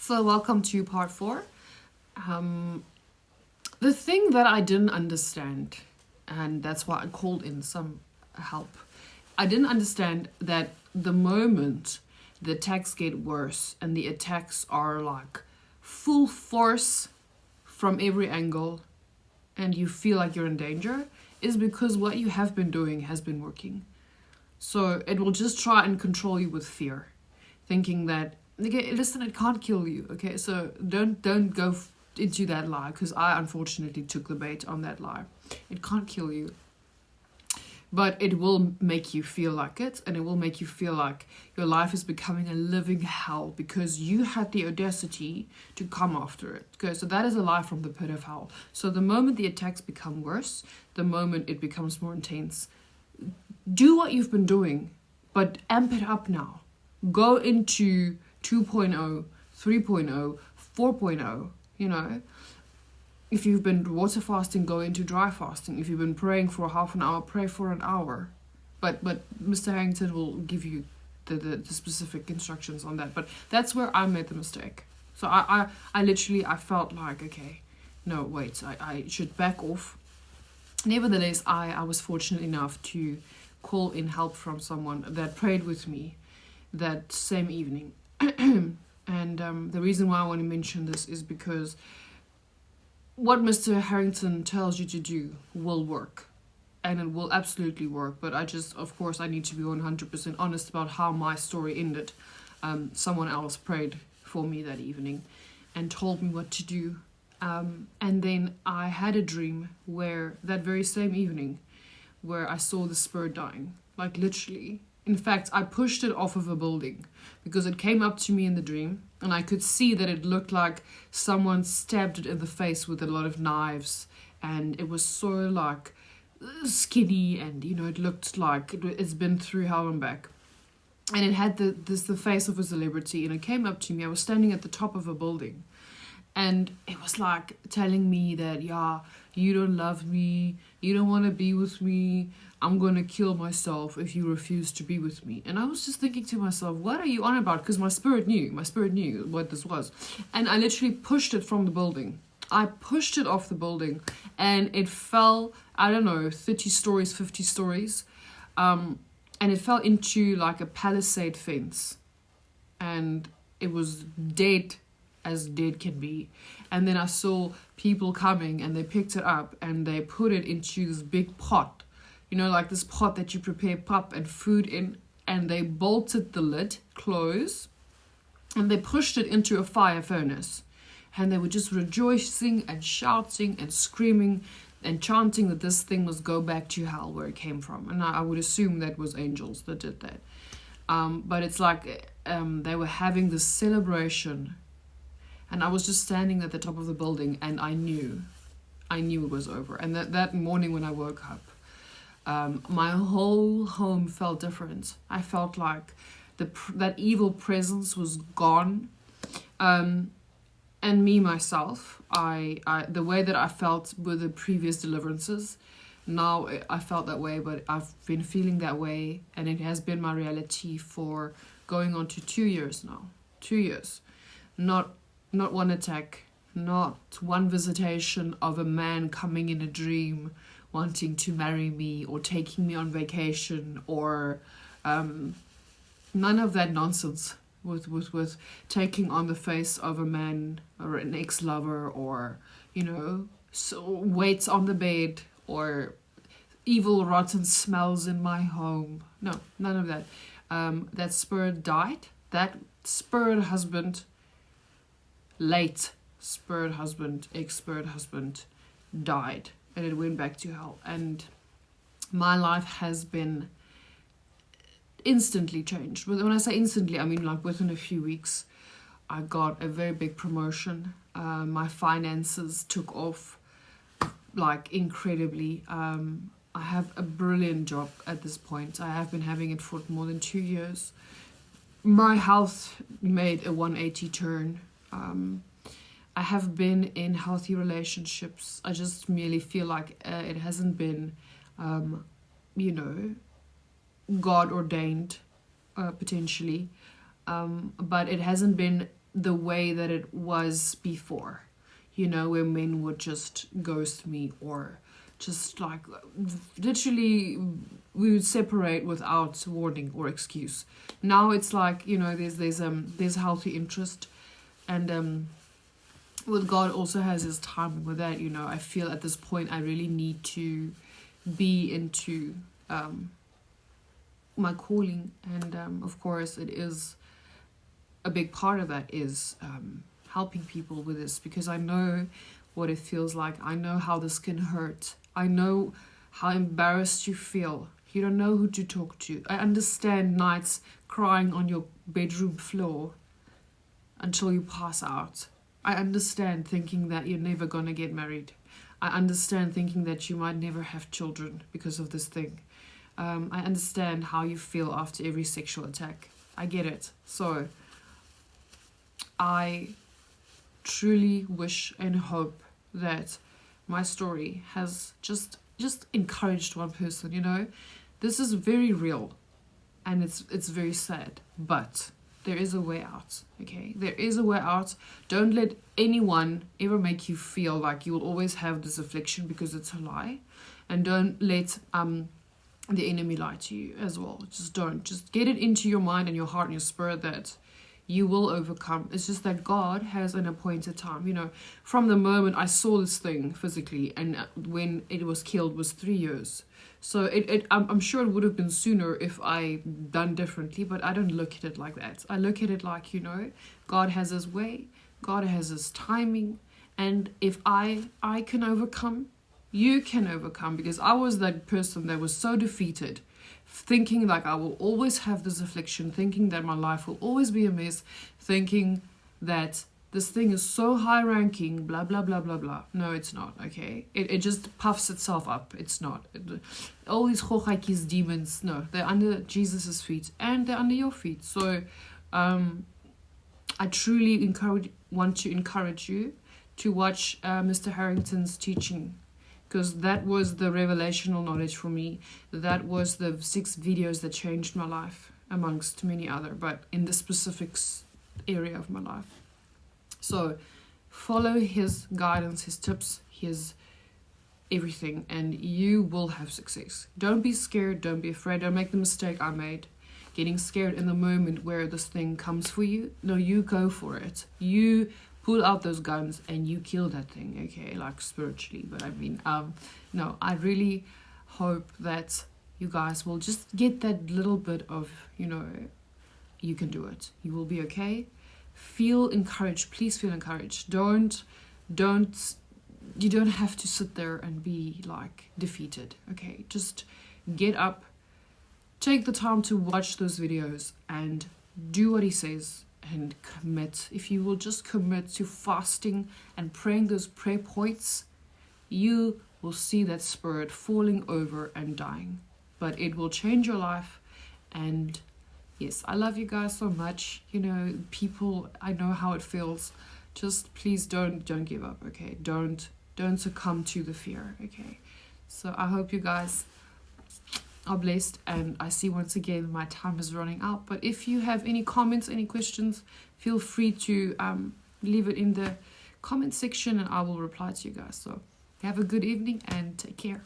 So welcome to part 4. The thing that I didn't understand, and that's why I called in some help. I didn't understand that the moment the attacks get worse and the attacks are like full force from every angle and you feel like you're in danger, is because what you have been doing has been working. So it will just try and control you with fear, thinking that, okay, listen, it can't kill you. Okay, so don't go into that lie, because I unfortunately took the bait on that lie. It can't kill you, but it will make you feel like it, and it will make you feel like your life is becoming a living hell because you had the audacity to come after it. Okay, so that is a lie from the pit of hell. So the moment the attacks become worse, the moment it becomes more intense, do what you've been doing, but amp it up now. Go into 2.0, 3.0, 4.0, you know. If you've been water fasting, go into dry fasting. If you've been praying for half an hour, pray for an hour. But Mr. Harrington will give you the specific instructions on that. But that's where I made the mistake. So I literally, I felt like, okay, no, wait, I should back off. Nevertheless, I was fortunate enough to call in help from someone that prayed with me that same evening. And the reason why I want to mention this is because what Mr. Harrington tells you to do will work. And it will absolutely work. But of course, I need to be 100% honest about how my story ended. Someone else prayed for me that evening and told me what to do. And then I had a dream where that very same evening, where I saw the spirit dying, like literally. In fact, I pushed it off of a building because it came up to me in the dream and I could see that it looked like someone stabbed it in the face with a lot of knives, and it was so like skinny, and you know, it looked like it's been through hell and back. And it had the face of a celebrity, and it came up to me. I was standing at the top of a building. And it was like telling me that, yeah, you don't love me, you don't want to be with me, I'm going to kill myself if you refuse to be with me. And I was just thinking to myself, what are you on about? Because my spirit knew what this was. And I literally pushed it from the building. I pushed it off the building and it fell, I don't know, 30 stories, 50 stories. And it fell into like a palisade fence. And it was dead as dead can be. And then I saw people coming and they picked it up and they put it into this big pot, you know, like this pot that you prepare pap and food in, and they bolted the lid close and they pushed it into a fire furnace, and they were just rejoicing and shouting and screaming and chanting that this thing must go back to hell where it came from. And I would assume that was angels that did that. But it's like they were having this celebration. And I was just standing at the top of the building and I knew it was over. And that morning when I woke up, my whole home felt different. I felt like that evil presence was gone. And me, myself, the way that I felt with the previous deliverances, now I felt that way, but I've been feeling that way. And it has been my reality for going on to 2 years now. 2 years. Not one attack, not one visitation of a man coming in a dream wanting to marry me or taking me on vacation, or none of that nonsense with taking on the face of a man or an ex-lover, or, you know, so waits on the bed, or evil rotten smells in my home. No, none of that. That spirit died. That spirit husband, late spirit husband, ex-spirit husband, died, and it went back to hell. And my life has been instantly changed. When I say instantly, I mean like within a few weeks. I got a very big promotion. My finances took off like incredibly. I have a brilliant job at this point. I have been having it for more than 2 years. My health made a 180 turn. I have been in healthy relationships. I just merely feel like it hasn't been, you know, God ordained, potentially, but it hasn't been the way that it was before, you know, where men would just ghost me or just like literally we would separate without warning or excuse. Now it's like, you know, there's healthy interest, and with God also has his timing with that, you know. I feel at this point I really need to be into my calling, and of course it is a big part of that is helping people with this, because I know what it feels like. I know how this can hurt. I know how embarrassed you feel. You don't know who to talk to. I understand nights crying on your bedroom floor until you pass out. I understand thinking that you're never gonna get married. I understand thinking that you might never have children because of this thing. I understand how you feel after every sexual attack. I get it. So I truly wish and hope that my story has just encouraged one person, you know. This is very real and it's very sad, but there is a way out, okay? There is a way out. Don't let anyone ever make you feel like you will always have this affliction, because it's a lie. And don't let the enemy lie to you as well. Just don't. Just get it into your mind and your heart and your spirit that you will overcome. It's just that God has an appointed time. You know, from the moment I saw this thing physically and when it was killed was 3 years. So I'm sure it would have been sooner if I done differently, but I don't look at it like that. I look at it like, you know, God has his way, God has his timing, and if I can overcome, you can overcome, because I was that person that was so defeated, thinking like I will always have this affliction, thinking that my life will always be a mess, thinking that this thing is so high ranking, blah, blah, blah, blah, blah. No, it's not, okay? It just puffs itself up. It's not. All these chochaikis, demons, no, they're under Jesus's feet and they're under your feet. So I truly want to encourage you to watch Mr. Harrington's teaching, because that was the revelational knowledge for me. That was the 6 videos that changed my life, amongst many other, but in the specific area of my life. So follow his guidance, his tips, his everything, and you will have success. Don't be scared, don't be afraid, don't make the mistake I made, getting scared in the moment where this thing comes for you. No, you go for it. You pull out those guns and you kill that thing, okay, like spiritually. But I mean, no, I really hope that you guys will just get that little bit of, you know, you can do it. You will be okay. Feel encouraged. Please feel encouraged. You don't have to sit there and be like defeated, okay? Just get up, take the time to watch those videos and do what he says, and commit. If you will just commit to fasting and praying those prayer points, you will see that spirit falling over and dying. But it will change your life. And yes, I love you guys so much. You know, people, I know how it feels. Just please don't give up, okay? Don't succumb to the fear, okay? So I hope you guys are blessed, and I see once again my time is running out. But if you have any comments, any questions, feel free to leave it in the comment section and I will reply to you guys. So have a good evening and take care.